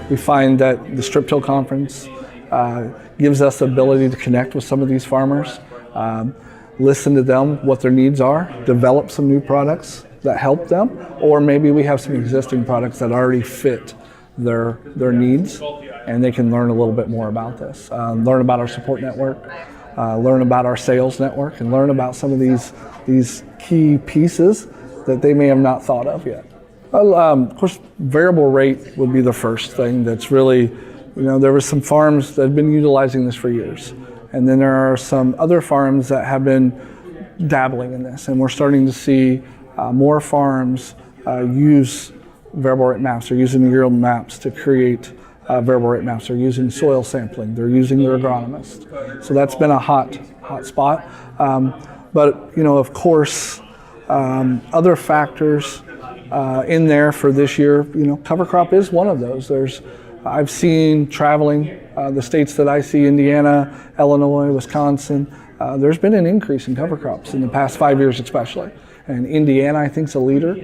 We find that the Strip-Till conference gives us the ability to connect with some of these farmers, listen to them, what their needs are, develop some new products that help them, or maybe we have some existing products that already fit their needs, and they can learn a little bit more about this. Learn about our support network, learn about our sales network, and learn about some of these key pieces that they may have not thought of yet. Of course, variable rate would be the first thing that's really, there were some farms that have been utilizing this for years. And then there are some other farms that have been dabbling in this. And we're starting to see more farms use variable rate maps. They're using yield maps to create variable rate maps. They're using soil sampling. They're using their agronomist. So that's been a hot spot. But, of course, other factors in there for this year, cover crop is one of those. I've seen traveling the states that I see, Indiana, Illinois, Wisconsin, there's been an increase in cover crops in the past 5 years especially. And Indiana, I think, is a leader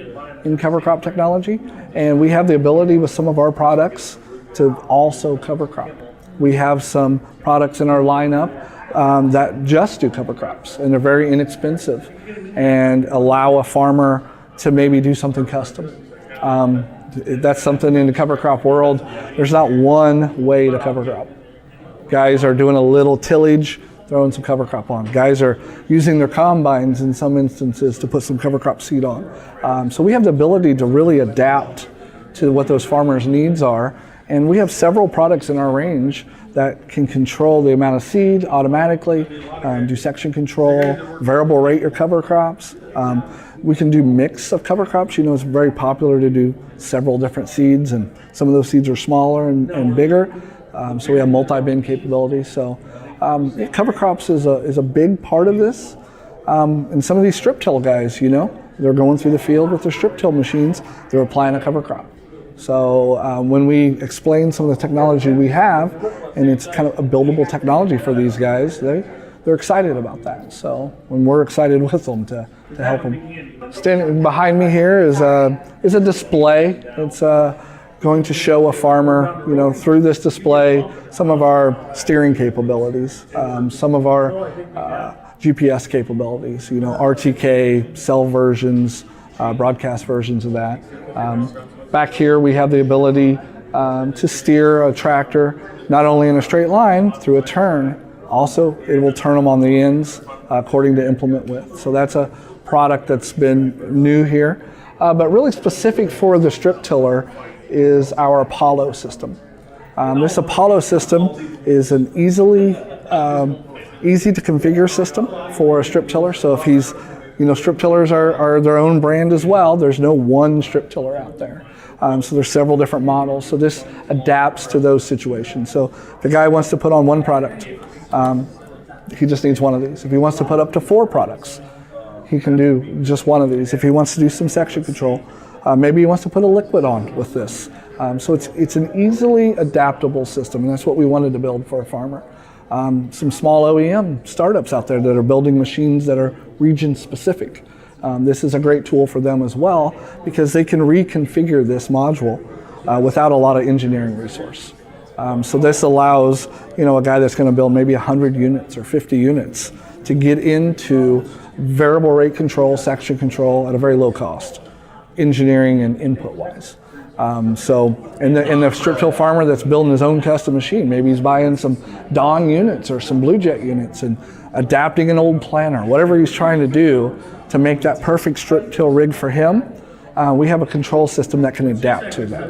in cover crop technology. And we have the ability with some of our products to also cover crop. We have some products in our lineup that just do cover crops, and they're very inexpensive and allow a farmer to maybe do something custom. That's something in the cover crop world. There's not one way to cover crop. Guys are doing a little tillage, throwing some cover crop on. Guys are using their combines in some instances to put some cover crop seed on. So we have the ability to really adapt to what those farmers' needs are. And we have several products in our range that can control the amount of seed automatically, do section control, variable rate your cover crops. We can do mix of cover crops. It's very popular to do several different seeds, and some of those seeds are smaller and bigger. So we have multi-bin capabilities. So cover crops is a big part of this. And some of these strip-till guys, they're going through the field with their strip-till machines. They're applying a cover crop. So when we explain some of the technology we have, and it's kind of a buildable technology for these guys, they're excited about that. So when we're excited with them to help them. Standing behind me here is a display. It's going to show a farmer, through this display, some of our steering capabilities, some of our GPS capabilities, RTK, cell versions, broadcast versions of that. Back here we have the ability to steer a tractor not only in a straight line through a turn, also it will turn them on the ends according to implement width. So that's a product that's been new here. But really specific for the strip tiller is our Apollo system. This Apollo system is an easy to configure system for a strip tiller. So if he's, strip tillers are their own brand as well. There's no one strip tiller out there. So there's several different models. So this adapts to those situations. So if the guy wants to put on one product, he just needs one of these. If he wants to put up to 4 products, he can do just one of these. If he wants to do some section control, maybe he wants to put a liquid on with this. So it's an easily adaptable system, and that's what we wanted to build for a farmer. Some small OEM startups out there that are building machines that are region specific. This is a great tool for them as well, because they can reconfigure this module without a lot of engineering resource. So this allows a guy that's going to build maybe 100 units or 50 units to get into variable rate control, section control at a very low cost, engineering and input wise. And the strip-till farmer that's building his own custom machine, maybe he's buying some Dawn units or some Blue Jet units and adapting an old planter, whatever he's trying to do to make that perfect strip-till rig for him. We have a control system that can adapt to that.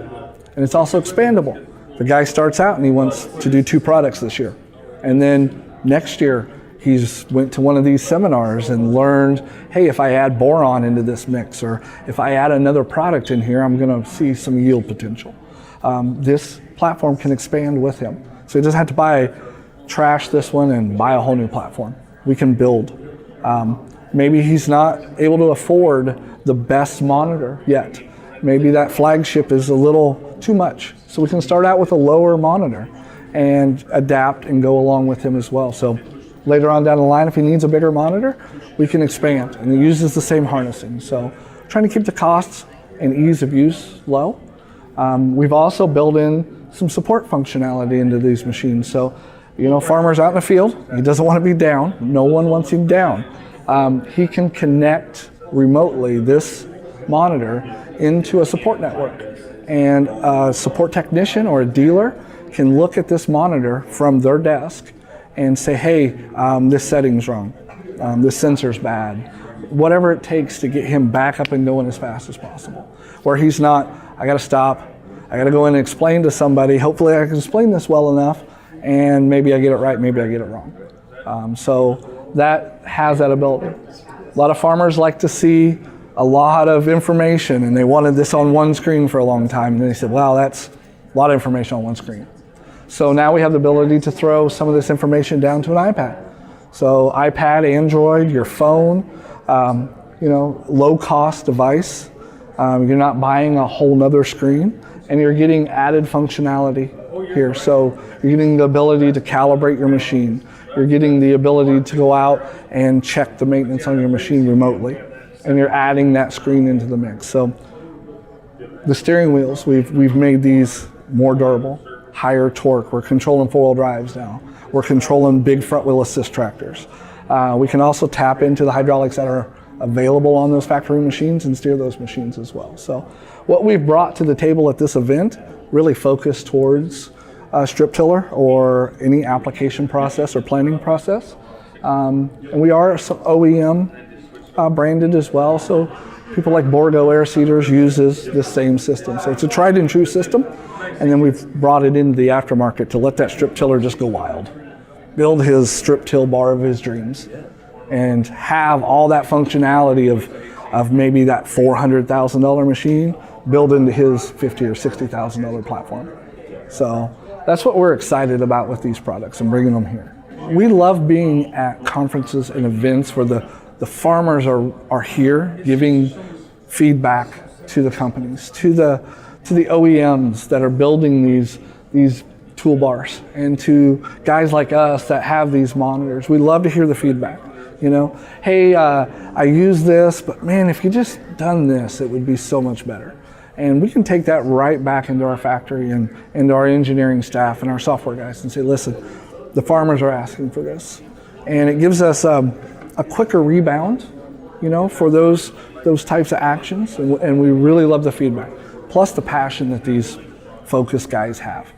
And it's also expandable. The guy starts out and he wants to do 2 products this year. And then next year, he's went to one of these seminars and learned, hey, if I add boron into this mix, or if I add another product in here, I'm gonna see some yield potential. This platform can expand with him. So he doesn't have to trash this one and buy a whole new platform. We can build. Maybe he's not able to afford the best monitor yet. Maybe that flagship is a little too much. So we can start out with a lower monitor and adapt and go along with him as well. So later on down the line, if he needs a bigger monitor, we can expand, and it uses the same harnessing. So trying to keep the costs and ease of use low. We've also built in some support functionality into these machines. So, farmer's out in the field, he doesn't want to be down, no one wants him down. He can connect remotely this monitor into a support network, and a support technician or a dealer can look at this monitor from their desk and say, hey, this setting's wrong, this sensor's bad, whatever it takes to get him back up and going as fast as possible. Where he's not, I gotta stop, I gotta go in and explain to somebody, hopefully I can explain this well enough, and maybe I get it right, maybe I get it wrong. So that has that ability. A lot of farmers like to see a lot of information, and they wanted this on one screen for a long time, and they said, wow, that's a lot of information on one screen. So now we have the ability to throw some of this information down to an iPad. So iPad, Android, your phone, low cost device. You're not buying a whole nother screen, and you're getting added functionality here. So you're getting the ability to calibrate your machine. You're getting the ability to go out and check the maintenance on your machine remotely, and you're adding that screen into the mix. So the steering wheels, we've made these more durable, higher torque. We're controlling 4-wheel drives now. We're controlling big front wheel assist tractors. We can also tap into the hydraulics that are available on those factory machines and steer those machines as well. So what we've brought to the table at this event really focused towards strip tiller or any application process or planning process. And we are some OEM branded as well. So people like Borgo Air Seeders uses the same system. So it's a tried and true system. And then we've brought it into the aftermarket to let that strip tiller just go wild. Build his strip till bar of his dreams and have all that functionality of maybe that $400,000 machine built into his $50,000 or $60,000 platform. So that's what we're excited about with these products and bringing them here. We love being at conferences and events where the farmers are here giving feedback to the companies, to the OEMs that are building these toolbars, and to guys like us that have these monitors. We love to hear the feedback. Hey, I use this, but man, if you just done this, it would be so much better. And we can take that right back into our factory and into our engineering staff and our software guys and say, listen, the farmers are asking for this. And it gives us a quicker rebound, for those types of actions. And we really love the feedback, plus the passion that these focused guys have.